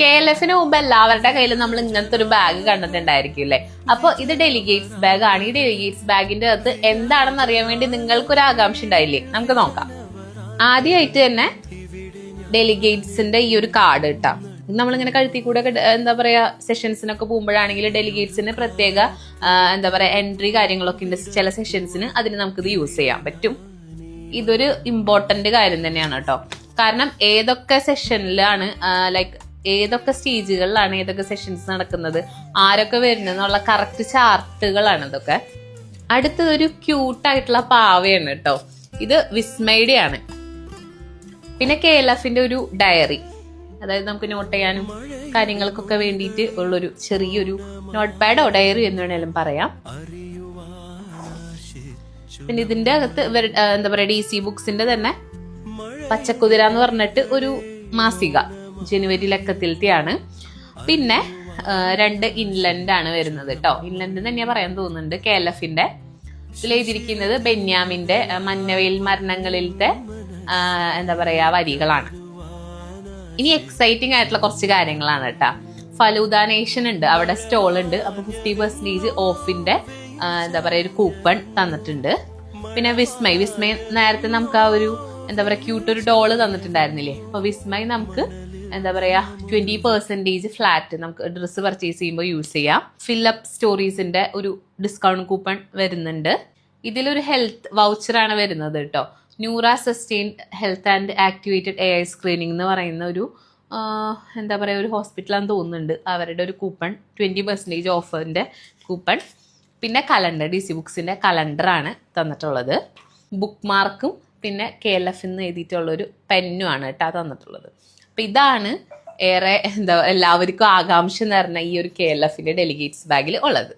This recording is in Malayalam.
KLFന് മുമ്പ് എല്ലാവരുടെ കയ്യിലും നമ്മൾ ഇങ്ങനത്തെ ഒരു ബാഗ് കണ്ടിട്ടുണ്ടായിരിക്കും അല്ലേ. അപ്പൊ ഇത് ഡെലിഗേറ്റ്സ് ബാഗ് ആണ്. ഈ ഡെലിഗേറ്റ്സ് ബാഗിന്റെ അകത്ത് എന്താണെന്ന് അറിയാൻ വേണ്ടി നിങ്ങൾക്കൊരു ആകാംക്ഷ ഉണ്ടായില്ലേ? നമുക്ക് നോക്കാം. ആദ്യമായിട്ട് തന്നെ ഡെലിഗേറ്റ്സിന്റെ ഈ ഒരു കാർഡ് കിട്ടാ. നമ്മളിങ്ങനെ കഴുത്തി കൂടെ എന്താ പറയാ സെഷൻസിനൊക്കെ പോകുമ്പോഴാണെങ്കിൽ ഡെലിഗേറ്റ്സിന് പ്രത്യേക എന്താ പറയാ എൻട്രി കാര്യങ്ങളൊക്കെ ഉണ്ട്. ചില സെഷൻസിന് അതിന് നമുക്കിത് യൂസ് ചെയ്യാൻ പറ്റും. ഇതൊരു ഇമ്പോർട്ടന്റ് കാര്യം തന്നെയാണ് കേട്ടോ. കാരണം ഏതൊക്കെ സെഷനിലാണ് ലൈക്ക് ഏതൊക്കെ സ്റ്റേജുകളിലാണ് ഏതൊക്കെ സെഷൻസ് നടക്കുന്നത്, ആരൊക്കെ വരുന്നെന്നുള്ള കറക്റ്റ് ചാർട്ടുകളാണ് ഇതൊക്കെ. അടുത്തതൊരു ക്യൂട്ടായിട്ടുള്ള പാവയാണ് കേട്ടോ. ഇത് വിസ്മയുടെ ആണ്. പിന്നെ KLFന്റെ ഒരു ഡയറി, അതായത് നമുക്ക് നോട്ട് ചെയ്യാനും കാര്യങ്ങൾക്കൊക്കെ വേണ്ടിയിട്ട് ഉള്ളൊരു ചെറിയൊരു നോട്ട് പാഡോ ഡയറി എന്ന് വേണേലും പറയാം. പിന്നെ ഇതിന്റെ അകത്ത് എന്താ പറയാ DC ബുക്സിന്റെ തന്നെ പച്ചക്കുതിര എന്ന് പറഞ്ഞിട്ട് ഒരു മാസിക ജനുവരി ലക്കത്തിലത്തെയാണ്. പിന്നെ 2 ഇൻലൻഡ് ആണ് വരുന്നത് കേട്ടോ. ഇൻലൻഡ് തന്നെയാ പറയാൻ തോന്നുന്നുണ്ട്. KLFന്റെ ഇതിലെഴുതിയിരിക്കുന്നത് ബെന്യാമിന്റെ മഞ്ഞവെയിൽ മരണങ്ങളിലത്തെ എന്താ പറയാ വരികളാണ്. ഇനി എക്സൈറ്റിംഗ് ആയിട്ടുള്ള കുറച്ച് കാര്യങ്ങളാണ് കേട്ടാ. ഫലൂദ നേഷൻ ഉണ്ട്, അവിടെ സ്റ്റോൾ ഉണ്ട്. അപ്പൊ 50% ഓഫിന്റെ എന്താ പറയാ ഒരു കൂപ്പൺ തന്നിട്ടുണ്ട്. പിന്നെ വിസ്മയ് നേരത്തെ നമുക്ക് ആ ഒരു എന്താ പറയാ ക്യൂട്ട് ഒരു ഡോള് തന്നിട്ടുണ്ടായിരുന്നില്ലേ. അപ്പൊ വിസ്മയ് നമുക്ക് എന്താ പറയാ 20% ഫ്ലാറ്റ് നമുക്ക് ഡ്രസ്സ് പർച്ചേസ് ചെയ്യുമ്പോൾ യൂസ് ചെയ്യാം. ഫില്ലപ്പ് സ്റ്റോറീസിന്റെ ഒരു ഡിസ്കൗണ്ട് കൂപ്പൺ വരുന്നുണ്ട്. ഇതിലൊരു ഹെൽത്ത് വൗച്ചറാണ് വരുന്നത് കേട്ടോ. Noora sustain health and activated AI screening എന്ന് പറയുന്ന ഒരു എന്താ പറയുക ഒരു ഹോസ്പിറ്റലാന്ന് തോന്നുന്നുണ്ട്. അവരുടെ ഒരു കൂപ്പൺ 20% ഓഫറിന്റെ കൂപ്പൺ. പിന്നെ കലണ്ടർ, DC ബുക്സിന്റെ കലണ്ടറാണ് തന്നിട്ടുള്ളത്. ബുക്ക് മാർക്കും പിന്നെ KLF എന്ന് എഴുതിയിട്ടുള്ളൊരു പെന്നുമാണ് കേട്ടോ തന്നിട്ടുള്ളത്. അപ്പം ഇതാണ് ഏറെ എന്താ എല്ലാവർക്കും ആകാംക്ഷ നിറഞ്ഞ ഈ ഒരു KLFന്റെ ഡെലിഗേറ്റ്സ് ബാഗിൽ ഉള്ളത്.